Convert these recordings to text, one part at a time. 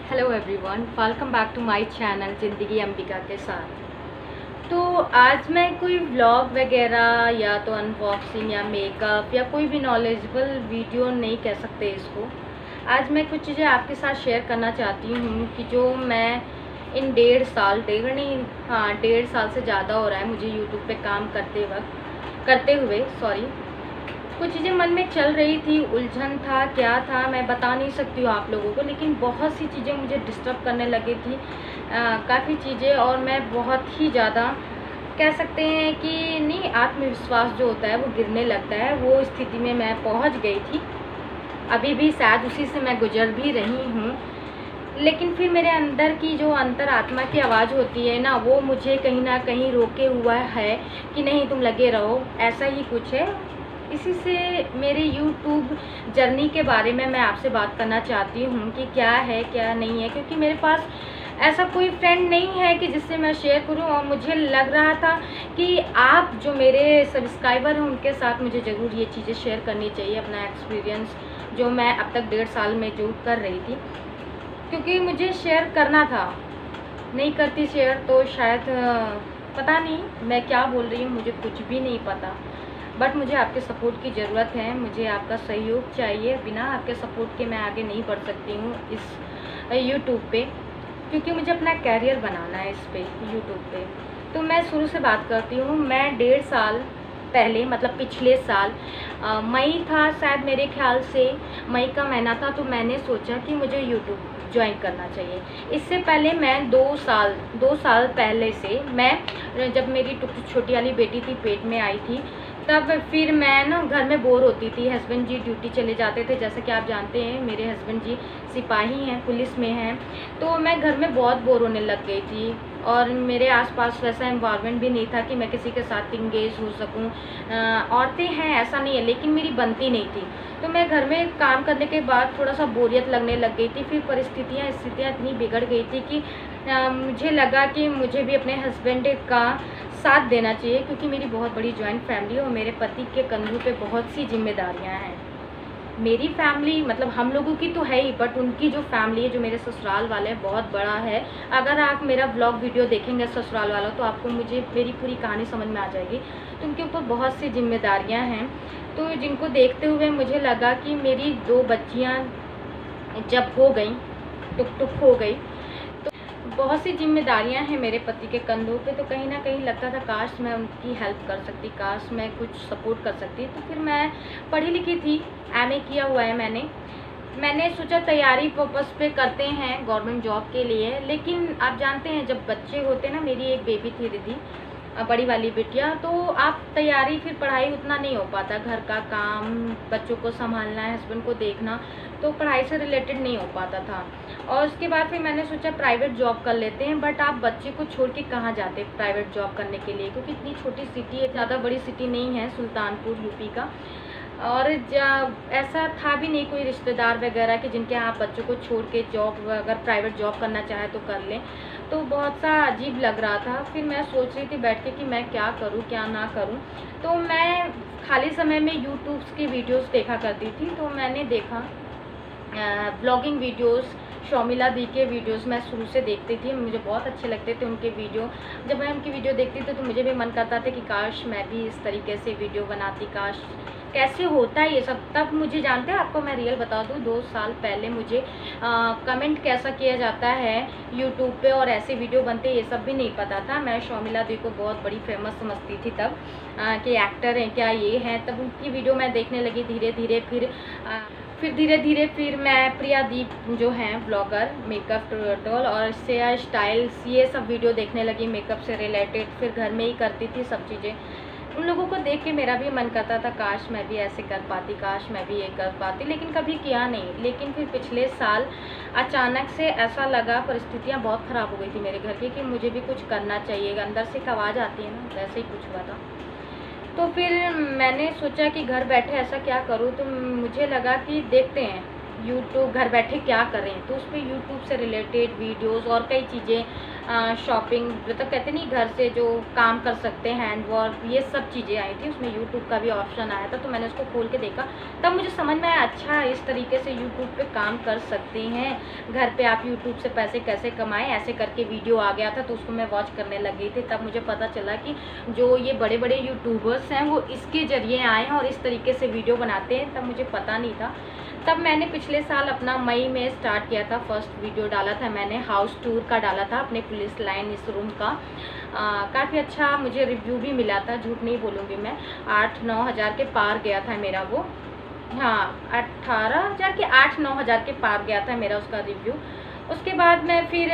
Hello everyone, welcome back to my channel Zindagi Ambika के साथ। तो आज मैं कोई व्लॉग वगैरह या तो अनबॉक्सिंग या मेकअप या कोई भी नॉलेजेबल वीडियो नहीं कह सकते इसको। आज मैं कुछ चीज़ें आपके साथ शेयर करना चाहती हूँ कि जो मैं इन 1.5 साल से ज़्यादा हो रहा है मुझे यूट्यूब पे काम करते हुए कुछ चीज़ें मन में चल रही थी, उलझन था, क्या था मैं बता नहीं सकती हूँ आप लोगों को, लेकिन बहुत सी चीज़ें मुझे डिस्टर्ब करने लगी थी, काफ़ी चीज़ें। और मैं बहुत ही ज़्यादा कह सकते हैं कि नहीं, आत्मविश्वास जो होता है वो गिरने लगता है, वो स्थिति में मैं पहुँच गई थी। अभी भी शायद उसी से मैं गुजर भी रही हूँ, लेकिन फिर मेरे अंदर की जो अंतरात्मा की आवाज़ होती है ना, वो मुझे कहीं ना कहीं रोके हुआ है कि नहीं तुम लगे रहो, ऐसा ही कुछ है। इसी से मेरे YouTube जर्नी के बारे में मैं आपसे बात करना चाहती हूँ कि क्या है क्या नहीं है, क्योंकि मेरे पास ऐसा कोई फ्रेंड नहीं है कि जिससे मैं शेयर करूँ। और मुझे लग रहा था कि आप जो मेरे सब्सक्राइबर हैं उनके साथ मुझे ज़रूर ये चीज़ें शेयर करनी चाहिए, अपना एक्सपीरियंस जो मैं अब तक 1.5 साल में जो कर रही थी, क्योंकि मुझे शेयर करना था। नहीं करती शेयर तो शायद पता नहीं मैं क्या बोल रही हूँ, मुझे कुछ भी नहीं पता। बट मुझे आपके सपोर्ट की ज़रूरत है, मुझे आपका सहयोग चाहिए। बिना आपके सपोर्ट के मैं आगे नहीं बढ़ सकती हूँ इस यूट्यूब पे, क्योंकि मुझे अपना कैरियर बनाना है इस पे यूट्यूब पे। तो मैं शुरू से बात करती हूँ। मैं 1.5 साल पहले, मतलब पिछले साल मई था शायद, मेरे ख्याल से मई का महीना था, तो मैंने सोचा कि मुझे यूट्यूब ज्वाइन करना चाहिए। इससे पहले मैं 2 साल पहले से, मैं जब मेरी छोटी वाली बेटी थी पेट में आई थी, तब फिर मैं ना घर में बोर होती थी। हस्बैंड जी ड्यूटी चले जाते थे, जैसे कि आप जानते हैं मेरे हस्बैंड जी सिपाही हैं, पुलिस में हैं। तो मैं घर में बहुत बोर होने लग गई थी, और मेरे आसपास वैसा एनवायरनमेंट भी नहीं था कि मैं किसी के साथ इंगेज हो सकूं। औरतें हैं ऐसा नहीं है, लेकिन मेरी बनती नहीं थी। तो मैं घर में काम करने के बाद थोड़ा सा बोरियत लगने लग गई थी। फिर स्थितियाँ इतनी बिगड़ गई थी कि मुझे लगा कि मुझे भी अपने हस्बैंड का साथ देना चाहिए, क्योंकि मेरी बहुत बड़ी जॉइंट फैमिली है और मेरे पति के कंधों पे बहुत सी जिम्मेदारियां हैं। मेरी फैमिली मतलब हम लोगों की तो है ही, बट उनकी जो फैमिली है, जो मेरे ससुराल वाले हैं, बहुत बड़ा है। अगर आप मेरा ब्लॉग वीडियो देखेंगे ससुराल वाला, तो आपको मुझे मेरी पूरी कहानी समझ में आ जाएगी। तो उनके ऊपर बहुत सी जिम्मेदारियां हैं, तो जिनको देखते हुए मुझे लगा कि मेरी 2 बच्चियाँ जब हो गई, टुक टुक हो गई, बहुत सी जिम्मेदारियां हैं मेरे पति के कंधों पे। तो कहीं ना कहीं लगता था काश मैं उनकी हेल्प कर सकती, काश मैं कुछ सपोर्ट कर सकती। तो फिर मैं पढ़ी लिखी थी, एमए किया हुआ है मैंने सोचा तैयारी पर्पस पे करते हैं गवर्नमेंट जॉब के लिए। लेकिन आप जानते हैं जब बच्चे होते हैं ना, मेरी एक बेबी थी रिद्धि, बड़ी वाली बिटिया, तो आप तैयारी फिर पढ़ाई उतना नहीं हो पाता, घर का काम, बच्चों को संभालना है, हस्बैंड को देखना, तो पढ़ाई से रिलेटेड नहीं हो पाता था। और उसके बाद फिर मैंने सोचा प्राइवेट जॉब कर लेते हैं। बट आप बच्चे को छोड़ के कहाँ जाते प्राइवेट जॉब करने के लिए, क्योंकि इतनी छोटी सिटी है, ज़्यादा बड़ी सिटी नहीं है, सुल्तानपुर यूपी का। और ऐसा था भी नहीं कोई रिश्तेदार वगैरह कि जिनके यहाँ आप बच्चों को छोड़ के जॉब, अगर प्राइवेट जॉब करना चाहे तो कर लें। तो बहुत सा अजीब लग रहा था। फिर मैं सोच रही थी बैठ के कि मैं क्या करूं क्या ना करूं। तो मैं खाली समय में यूट्यूब की वीडियोस देखा करती थी। तो मैंने देखा ब्लॉगिंग वीडियोस, शर्मिला दी के वीडियोस मैं शुरू से देखती थी, मुझे बहुत अच्छे लगते थे उनके वीडियो। जब मैं उनकी वीडियो देखती थी तो मुझे भी मन करता था कि काश मैं भी इस तरीके से वीडियो बनाती, काश कैसे होता है ये सब। तब मुझे, जानते हैं आपको मैं रियल बता दूँ, 2 साल पहले मुझे कमेंट कैसा किया जाता है यूट्यूब पे और ऐसे वीडियो बनते, ये सब भी नहीं पता था। मैं शर्मिला दी को बहुत बड़ी फेमस समझती थी तब, कि एक्टर हैं क्या ये हैं। तब उनकी वीडियो मैं देखने लगी धीरे धीरे। फिर धीरे धीरे फिर मैं प्रियादीप जो हैं ब्लॉगर, मेकअप ट्यूटोरियल और शेयर स्टाइल्स, ये सब वीडियो देखने लगी मेकअप से रिलेटेड। फिर घर में ही करती थी सब चीज़ें। उन लोगों को देख के मेरा भी मन करता था काश मैं भी ऐसे कर पाती, काश मैं भी ये कर पाती, लेकिन कभी किया नहीं। लेकिन फिर पिछले साल अचानक से ऐसा लगा, परिस्थितियाँ बहुत ख़राब हो गई थी मेरे घर की, कि मुझे भी कुछ करना चाहिए। अंदर से एक आवाज़ आती है ना, वैसे ही कुछ हुआ था। तो फिर मैंने सोचा कि घर बैठे ऐसा क्या करूँ। तो मुझे लगा कि देखते हैं यूट्यूब घर बैठे क्या करें, तो उस पर यूट्यूब से रिलेटेड वीडियोस और कई चीज़ें, शॉपिंग मतलब कहते नहीं घर से जो काम कर सकते हैं, हैंड वर्क, ये सब चीज़ें आई थी। उसमें यूट्यूब का भी ऑप्शन आया था, तो मैंने उसको खोल के देखा, तब मुझे समझ में आया अच्छा इस तरीके से यूट्यूब पे काम कर सकते हैं, घर पे आप यूट्यूब से पैसे कैसे कमाएं, ऐसे करके वीडियो आ गया था। तो उसको मैं वॉच करने लग गई थी। तब मुझे पता चला कि जो ये बड़े बड़े यूट्यूबर्स हैं वो इसके ज़रिए आए हैं और इस तरीके से वीडियो बनाते हैं, तब मुझे पता नहीं था। तब मैंने पिछले साल अपना मई में स्टार्ट किया था, फर्स्ट वीडियो डाला था मैंने, हाउस टूर का डाला था अपने पुलिस लाइन इस रूम का। काफ़ी अच्छा मुझे रिव्यू भी मिला था, झूठ नहीं बोलूँगी मैं, 8-9 हज़ार के पार गया था मेरा वो। हाँ, 18,000 के 8-9 हज़ार के पार गया था मेरा उसका रिव्यू। उसके बाद मैं फिर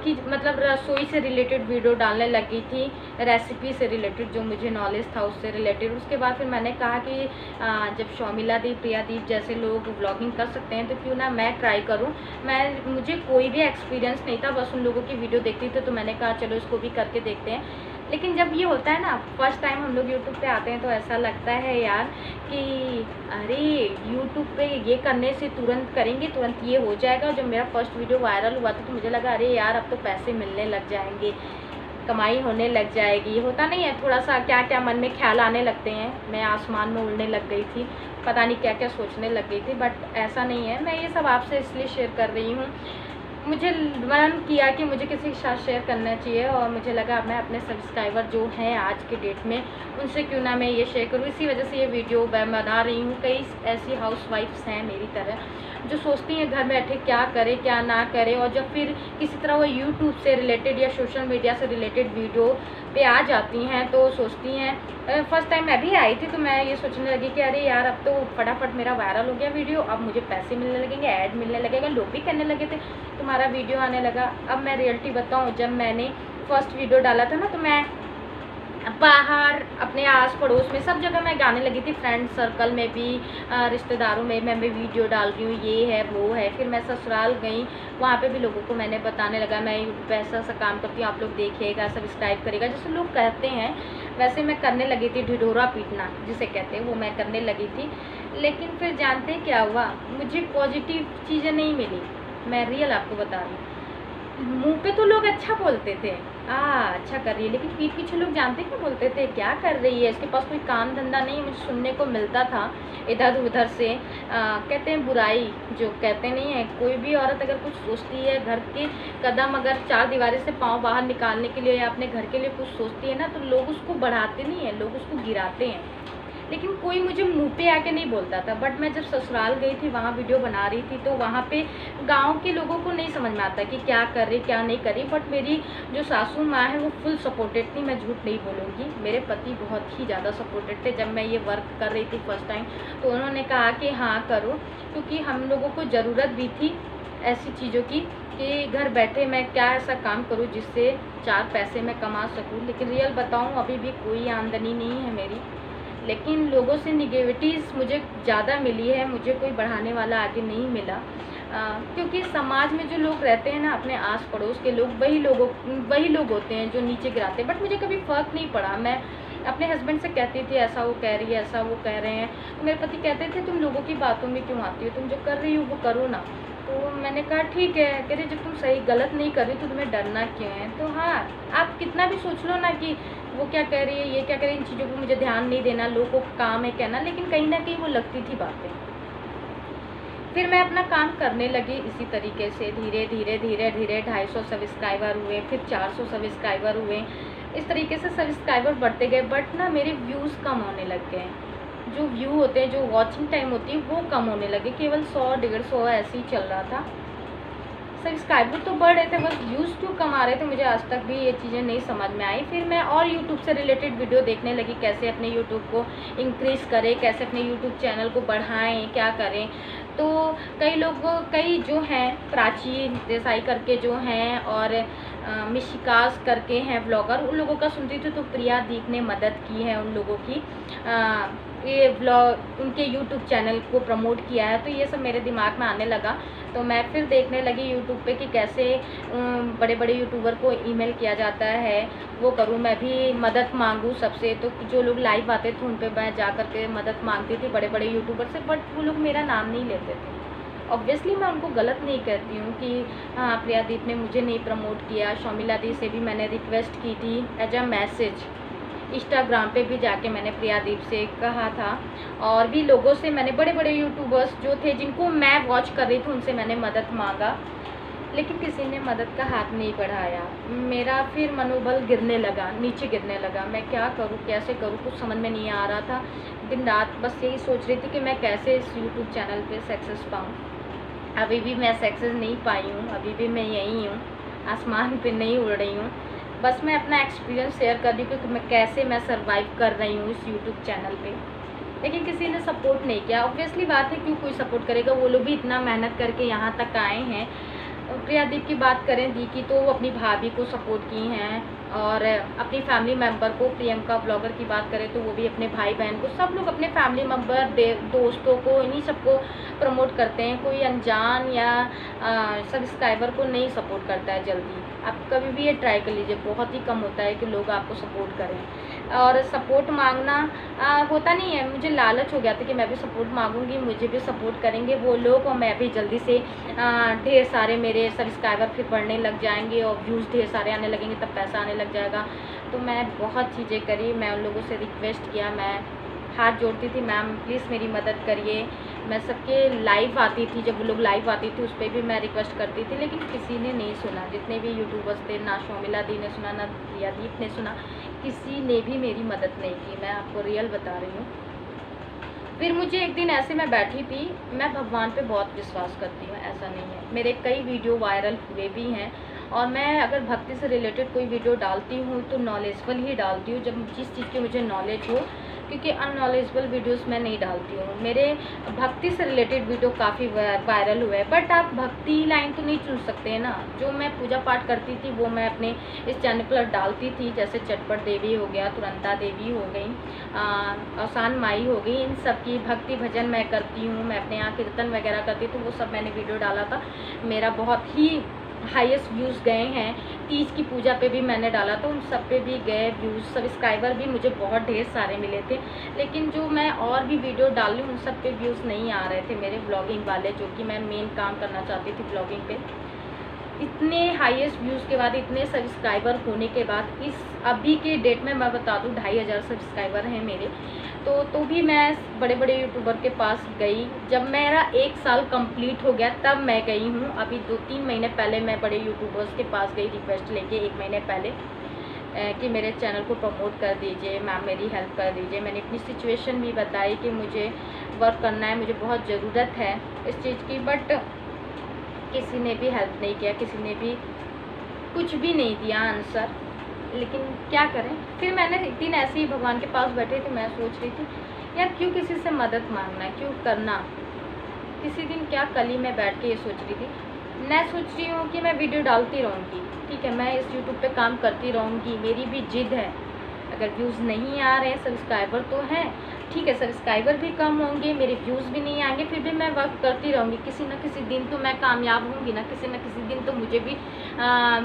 कि मतलब रसोई से रिलेटेड वीडियो डालने लगी थी, रेसिपी से रिलेटेड जो मुझे नॉलेज था उससे रिलेटेड। उसके बाद फिर मैंने कहा कि जब शौमिला दी, प्रिया दी जैसे लोग व्लॉगिंग कर सकते हैं तो क्यों ना मैं ट्राई करूं। मुझे कोई भी एक्सपीरियंस नहीं था, बस उन लोगों की वीडियो देखती थी, तो मैंने कहा चलो इसको भी करके देखते हैं। लेकिन जब ये होता है ना, फर्स्ट टाइम हम लोग यूट्यूब पे आते हैं तो ऐसा लगता है यार कि अरे यूट्यूब पे ये करने से तुरंत करेंगे तुरंत ये हो जाएगा। जब मेरा फर्स्ट वीडियो वायरल हुआ था तो मुझे लगा अरे यार अब तो पैसे मिलने लग जाएंगे, कमाई होने लग जाएगी। होता नहीं है, थोड़ा सा क्या क्या मन में ख्याल आने लगते हैं। मैं आसमान में उड़ने लग गई थी, पता नहीं क्या क्या सोचने लग गई थी, बट ऐसा नहीं है। मैं ये सब आपसे इसलिए शेयर कर रही हूँ, मुझे मन किया कि मुझे किसी के साथ शेयर करना चाहिए और मुझे लगा मैं अपने सब्सक्राइबर जो हैं आज के डेट में उनसे क्यों ना मैं ये शेयर करूँ। इसी वजह से ये वीडियो मैं बना रही हूँ। कई ऐसी हाउसवाइफ्स हैं मेरी तरह जो सोचती हैं घर बैठे क्या करे क्या ना करे, और जब फिर किसी तरह वो यूट्यूब से रिलेटेड या सोशल मीडिया से रिलेटेड वीडियो पे आ जाती हैं तो सोचती हैं, फर्स्ट टाइम मैं भी आई थी तो मैं ये सोचने लगी कि अरे यार अब तो फटाफट मेरा वायरल हो गया वीडियो, अब मुझे पैसे मिलने लगेंगे, ऐड मिलने लगेगा। लोग भी कहने लगे थे तुम्हारा वीडियो आने लगा। अब मैं रियलिटी बताऊँ, जब मैंने फर्स्ट वीडियो डाला था ना तो मैं बाहर अपने आस पड़ोस में सब जगह मैं गाने लगी थी, फ्रेंड सर्कल में भी, रिश्तेदारों में मैं वीडियो डाल रही हूँ, ये है वो है। फिर मैं ससुराल गई, वहाँ पे भी लोगों को मैंने बताने लगा मैं यूट्यूब पे ऐसा काम करती हूँ, आप लोग देखिएगा, सब्सक्राइब करेगा, जैसे लोग कहते हैं वैसे मैं करने लगी थी। ढिढोरा पीटना जिसे कहते हैं वो मैं करने लगी थी। लेकिन फिर जानते हैं क्या हुआ, मुझे पॉजिटिव चीज़ें नहीं मिली। मैं रियल आपको बता रही हूँ, मुंह पे तो लोग अच्छा बोलते थे, अच्छा कर रही है, लेकिन पीठ पीछे लोग जानते क्या बोलते थे, क्या कर रही है, इसके पास कोई काम धंधा नहीं। मुझे सुनने को मिलता था इधर उधर से, कहते हैं बुराई, जो कहते नहीं है, कोई भी औरत अगर कुछ सोचती है, घर के कदम अगर चार दीवारी से पाँव बाहर निकालने के लिए या अपने घर के लिए कुछ सोचती है ना, तो लोग उसको बढ़ाते नहीं हैं, लोग उसको गिराते हैं। लेकिन कोई मुझे मुंह पे आके नहीं बोलता था। बट मैं जब ससुराल गई थी, वहाँ वीडियो बना रही थी, तो वहाँ पे गांव के लोगों को नहीं समझ में आता कि क्या कर रही क्या नहीं कर रही। बट मेरी जो सासू माँ है वो फुल सपोर्टेड थी, मैं झूठ नहीं बोलूँगी। मेरे पति बहुत ही ज़्यादा सपोर्टेड थे। जब मैं ये वर्क कर रही थी फर्स्ट टाइम तो उन्होंने कहा कि हाँ करो, क्योंकि हम लोगों को ज़रूरत भी थी ऐसी चीज़ों की कि घर बैठे मैं क्या ऐसा काम करूं जिससे 4 पैसे मैं कमा सकूं। लेकिन रियल बताऊं, अभी भी कोई आमदनी नहीं है मेरी, लेकिन लोगों से निगेटिविटीज़ मुझे ज़्यादा मिली है, मुझे कोई बढ़ाने वाला आगे नहीं मिला। क्योंकि समाज में जो लोग रहते हैं ना, अपने आस पड़ोस के लोग, वही लोग होते हैं जो नीचे गिराते हैं। बट मुझे कभी फ़र्क नहीं पड़ा। मैं अपने हस्बैंड से कहती थी ऐसा वो कह रही है, ऐसा वो कह रहे हैं, तो मेरे पति कहते थे तुम लोगों की बातों में क्यों आती हो, तुम जो कर रही हो वो करो ना। तो मैंने कहा ठीक है, कह रही जब तुम सही गलत नहीं कर रही तो तुम्हें डरना क्यों है। तो हाँ, आप कितना भी सोच लो ना कि वो क्या कह रही है, ये क्या कह रही है, इन चीज़ों को मुझे ध्यान नहीं देना, लोगों को काम है कहना, लेकिन कहीं ना कहीं वो लगती थी बातें। फिर मैं अपना काम करने लगी इसी तरीके से, धीरे धीरे 250 सब्सक्राइबर हुए, फिर 400 सब्सक्राइबर हुए। इस तरीके से सब्सक्राइबर बढ़ते गए। बट ना मेरे व्यूज़ कम होने लग गए, जो व्यू होते हैं, जो वॉचिंग टाइम होती है वो कम होने लगे। केवल 100-150 ऐसे ही चल रहा था। सब्सक्राइबर तो बढ़ रहे थे, बस व्यूज़ क्यों कम आ रहे थे, मुझे आज तक भी ये चीज़ें नहीं समझ में आई। फिर मैं और यूट्यूब से रिलेटेड वीडियो देखने लगी, कैसे अपने यूट्यूब को इंक्रीज़ करें, कैसे अपने यूट्यूब चैनल को बढ़ाएं, क्या करें। तो कई जो हैं, प्राची देसाई करके जो हैं, और मिशिकास करके हैं ब्लॉगर, उन लोगों का सुनती थी। तो प्रिया दीप ने मदद की है उन लोगों की, ये ब्लॉग उनके यूट्यूब चैनल को प्रमोट किया है। तो ये सब मेरे दिमाग में आने लगा, तो मैं फिर देखने लगी यूट्यूब पे कि कैसे बड़े बड़े यूट्यूबर को ईमेल किया जाता है, वो करूँ, मैं भी मदद मांगूँ सबसे। तो जो लोग लाइव आते थे उन पे मैं जा कर के मदद मांगती थी बड़े बड़े यूट्यूबर से, बट वो लोग मेरा नाम नहीं लेते थे। ऑब्वियसली मैं उनको गलत नहीं कहती हूँ कि हाँ प्रियादीप ने मुझे नहीं प्रमोट किया। शर्मिला दी से भी मैंने रिक्वेस्ट की थी एज अ मैसेज, इंस्टाग्राम पे भी जाके मैंने प्रियादीप से कहा था, और भी लोगों से मैंने, बड़े बड़े यूट्यूबर्स जो थे जिनको मैं वॉच कर रही थी उनसे मैंने मदद मांगा, लेकिन किसी ने मदद का हाथ नहीं बढ़ाया। मेरा फिर मनोबल गिरने लगा, नीचे गिरने लगा। मैं क्या करूँ, कैसे करूँ, कुछ समझ में नहीं आ रहा था। दिन रात बस यही सोच रही थी कि मैं कैसे इस यूट्यूब चैनल पे सक्सेस पाऊँ। अभी भी मैं सक्सेस नहीं पाई हूँ, अभी भी मैं यहीं हूँ, आसमान पे नहीं उड़ रही हूँ। बस मैं अपना एक्सपीरियंस शेयर कर रही हूँ कि मैं कैसे मैं सर्वाइव कर रही हूँ इस यूट्यूब चैनल पे। लेकिन किसी ने सपोर्ट नहीं किया। ऑब्वियसली बात है, क्यों कोई सपोर्ट करेगा, वो लोग भी इतना मेहनत करके यहाँ तक आए हैं। प्रियादीप की बात करें दी की, तो वो अपनी भाभी को सपोर्ट की हैं, और अपनी फैमिली मेम्बर को, प्रियंका ब्लॉगर की बात करें तो वो भी अपने भाई बहन को, सब लोग अपने फैमिली मेम्बर, दोस्तों को, इन्हीं सबको प्रमोट करते हैं। कोई अनजान या सब्सक्राइबर को नहीं सपोर्ट करता है जल्दी। आप कभी भी ये ट्राई कर लीजिए, बहुत ही कम होता है कि लोग आपको सपोर्ट करें। और सपोर्ट मांगना होता नहीं है। मुझे लालच हो गया था कि मैं भी सपोर्ट मांगूंगी, मुझे भी सपोर्ट करेंगे वो लोग, और मैं भी जल्दी से ढेर सारे मेरे सब्सक्राइबर फिर बढ़ने लग जाएंगे और व्यूज़ ढेर सारे आने लगेंगे, तब पैसा आने लग जाएगा। तो मैं बहुत चीज़ें करी, मैं उन लोगों से रिक्वेस्ट किया, मैं हाथ जोड़ती थी, मैम प्लीज़ मेरी मदद करिए। मैं सबके लाइव आती थी, जब वो लोग लाइव आती थी उस पर भी मैं रिक्वेस्ट करती थी, लेकिन किसी ने नहीं सुना। जितने भी यूट्यूबर्स थे, ना शर्मिला दी ने सुना, ना प्रियादीप ने सुना, किसी ने भी मेरी मदद नहीं की। मैं आपको रियल बता रही हूँ। फिर मुझे एक दिन ऐसे मैं बैठी थी, मैं भगवान पे बहुत विश्वास करती हूँ, ऐसा नहीं है, मेरे कई वीडियो वायरल हुए भी हैं, और मैं अगर भक्ति से रिलेटेड कोई वीडियो डालती हूँ तो नॉलेजबल ही डालती हूँ, जब जिस चीज़ की मुझे नॉलेज हो, क्योंकि अननॉलेजबल वीडियोस मैं नहीं डालती हूँ। मेरे भक्ति से रिलेटेड वीडियो काफ़ी वायरल हुए हैं, बट आप भक्ति लाइन तो नहीं चुन सकते हैं ना। जो मैं पूजा पाठ करती थी वो मैं अपने इस चैनल पर डालती थी, जैसे चटपट देवी हो गया, तुरंता देवी हो गई, आसान माई हो गई, इन सब की भक्ति भजन मैं करती हूँ। मैं अपने यहाँ कीर्तन वगैरह करती, तो वो सब मैंने वीडियो डाला था। मेरा बहुत ही हाईएस्ट व्यूज़ गए हैं। तीज की पूजा पे भी मैंने डाला, तो उन सब पे भी गए व्यूज़, सब्सक्राइबर भी मुझे बहुत ढेर सारे मिले थे। लेकिन जो मैं और भी वीडियो डाली उन सब पे व्यूज़ नहीं आ रहे थे मेरे ब्लॉगिंग वाले, जो कि मैं मेन काम करना चाहती थी ब्लॉगिंग पे। इतने हाईएस्ट व्यूज़ के बाद, इतने सब्सक्राइबर होने के बाद, इस अभी के डेट में मैं बता दूँ 2500 सब्सक्राइबर हैं मेरे, तो भी मैं बड़े बड़े यूट्यूबर के पास गई। जब मेरा 1 साल कंप्लीट हो गया तब मैं गई हूँ। अभी 2-3 महीने पहले मैं बड़े यूट्यूबर्स के पास गई रिक्वेस्ट लेके, 1 महीने पहले, कि मेरे चैनल को प्रमोट कर दीजिए मैम, मेरी हेल्प कर दीजिए। मैंने अपनी सिचुएशन भी बताई कि मुझे वर्क करना है, मुझे बहुत ज़रूरत है इस चीज़ की, बट किसी ने भी हेल्प नहीं किया, किसी ने भी कुछ भी नहीं दिया आंसर। लेकिन क्या करें, फिर मैंने एक दिन ऐसे ही भगवान के पास बैठे थे, मैं सोच रही थी यार क्यों किसी से मदद मांगना है, क्यों करना। किसी दिन क्या, कल ही मैं बैठ के ये सोच रही थी, मैं सोच रही हूँ कि मैं वीडियो डालती रहूँगी, ठीक है, मैं इस यूट्यूब पे काम करती रहूँगी, मेरी भी जिद है। अगर व्यूज़ नहीं आ रहे हैं, सब्सक्राइबर तो हैं, ठीक है, सब्सक्राइबर भी कम होंगे, मेरे व्यूज़ भी नहीं आएंगे, फिर भी मैं वर्क करती रहूँगी। किसी न किसी दिन तो मैं कामयाब होंगी ना, किसी न किसी दिन तो मुझे भी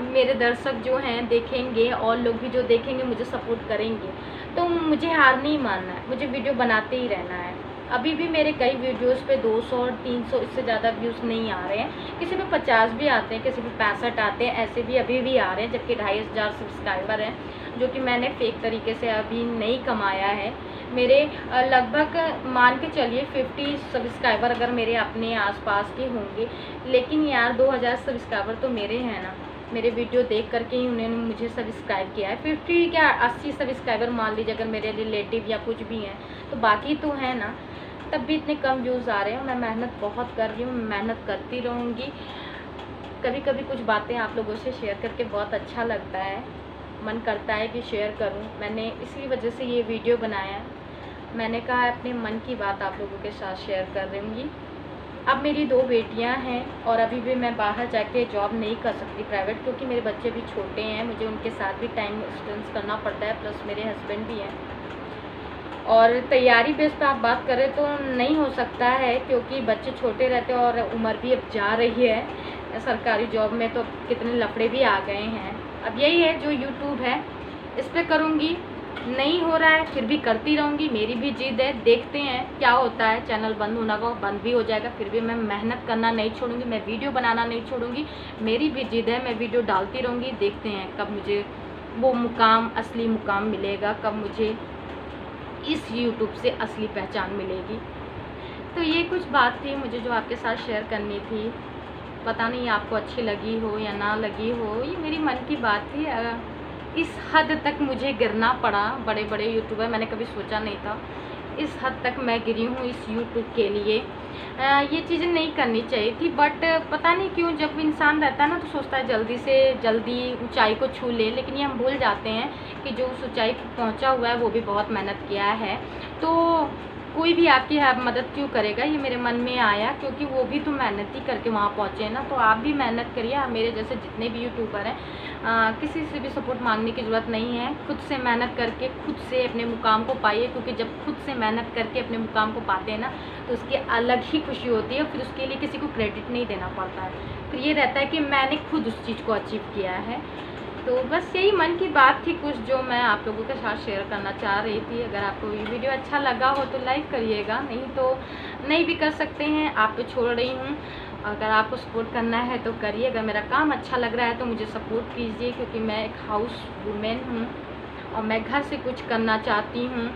मेरे दर्शक जो हैं देखेंगे, और लोग भी जो देखेंगे मुझे सपोर्ट करेंगे। तो मुझे हार नहीं मानना है, मुझे वीडियो बनाते ही रहना है। अभी भी मेरे कई वीडियोस पे 200 और 300 इससे ज़्यादा व्यूज़ नहीं आ रहे हैं, किसी पे 50 भी आते हैं, किसी पे 65 आते हैं, ऐसे भी अभी भी आ रहे हैं, जबकि 2500 सब्सक्राइबर हैं, जो कि मैंने फेक तरीके से अभी नहीं कमाया है। मेरे लगभग मान के चलिए 50 सब्सक्राइबर अगर मेरे अपने आसपास के होंगे, लेकिन यार 2000 सब्सक्राइबर तो मेरे हैं ना, मेरे वीडियो देख करके ही उन्होंने मुझे सब्सक्राइब किया है। 50 क्या 80 सब्सक्राइबर मान लीजिए अगर मेरे रिलेटिव या कुछ भी हैं, तो बाकी तो है ना, तब भी इतने कम व्यूज़ आ रहे हैं। मैं मेहनत बहुत कर रही हूँ, मेहनत करती रहूँगी। कभी कभी कुछ बातें आप लोगों से शेयर करके बहुत अच्छा लगता है, मन करता है कि शेयर करूं। मैंने इसी वजह से ये वीडियो बनाया। मैंने कहा अपने मन की बात आप लोगों के साथ शेयर कर दूँगी। अब मेरी 2 बेटियां हैं, और अभी भी मैं बाहर जाके जॉब नहीं कर सकती प्राइवेट, क्योंकि मेरे बच्चे भी छोटे हैं, मुझे उनके साथ भी टाइम स्पेंड करना पड़ता है, प्लस मेरे हस्बैंड भी हैं। और तैयारी बेस पे आप बात करें तो नहीं हो सकता है, क्योंकि बच्चे छोटे रहते हैं और उम्र भी अब जा रही है। सरकारी जॉब में तो कितने लफड़े भी आ गए हैं। अब यही है जो यूट्यूब है, इस पर करूँगी, नहीं हो रहा है फिर भी करती रहूँगी, मेरी भी जिद है। देखते हैं क्या होता है, चैनल बंद होना का बंद भी हो जाएगा, फिर भी मैं मेहनत करना नहीं छोड़ूंगी, मैं वीडियो बनाना नहीं छोड़ूंगी। मेरी भी जिद है, मैं वीडियो डालती रहूँगी। देखते हैं कब मुझे वो मुकाम, असली मुकाम मिलेगा, कब मुझे इस यूट्यूब से असली पहचान मिलेगी। तो ये कुछ बात थी मुझे जो आपके साथ शेयर करनी थी। पता नहीं आपको अच्छी लगी हो या ना लगी हो, ये मेरी मन की बात थी। इस हद तक मुझे गिरना पड़ा, बड़े बड़े यूट्यूबर, मैंने कभी सोचा नहीं था इस हद तक मैं गिरी हूँ इस यूट्यूब के लिए। ये चीज़ें नहीं करनी चाहिए थी, बट पता नहीं क्यों जब इंसान रहता है ना तो सोचता है जल्दी से जल्दी ऊंचाई को छू ले, लेकिन ये हम भूल जाते हैं कि जो उस ऊंचाई पर पहुँचा हुआ है वो भी बहुत मेहनत किया है। तो कोई भी आपकी मदद क्यों करेगा, ये मेरे मन में आया, क्योंकि वो भी तो मेहनत ही करके वहाँ पहुँचे हैं ना। तो आप भी मेहनत करिए। आप मेरे जैसे जितने भी यूट्यूबर हैं, किसी से भी सपोर्ट मांगने की ज़रूरत नहीं है। खुद से मेहनत करके खुद से अपने मुकाम को पाइए, क्योंकि जब खुद से मेहनत करके अपने मुकाम को पाते हैं ना तो उसकी अलग ही खुशी होती है। फिर उसके लिए किसी को क्रेडिट नहीं देना पड़ता है, फिर ये रहता है कि मैंने खुद उस चीज़ को अचीव किया है। तो बस यही मन की बात थी कुछ, जो मैं आप लोगों के साथ शेयर करना चाह रही थी। अगर आपको ये वीडियो अच्छा लगा हो तो लाइक करिएगा, नहीं तो नहीं भी कर सकते हैं, आप पे छोड़ रही हूँ। अगर आपको सपोर्ट करना है तो करिए। अगर मेरा काम अच्छा लग रहा है तो मुझे सपोर्ट कीजिए, क्योंकि मैं एक हाउस वूमेन हूँ और मैं घर से कुछ करना चाहती हूँ।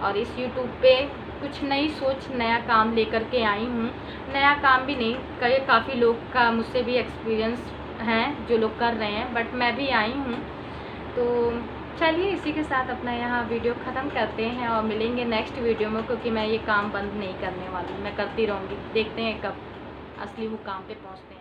और इस यूट्यूब पे कुछ नई सोच, नया काम लेकर के आई हूँ। नया काम भी नहीं, काफ़ी लोग का मुझसे भी एक्सपीरियंस हैं जो लोग कर रहे हैं, बट मैं भी आई हूँ। तो चलिए इसी के साथ अपना यहाँ वीडियो ख़त्म करते हैं और मिलेंगे नेक्स्ट वीडियो में, क्योंकि मैं ये काम बंद नहीं करने वाली, मैं करती रहूँगी। देखते हैं कब असली मुकाम पे पहुँचते हैं।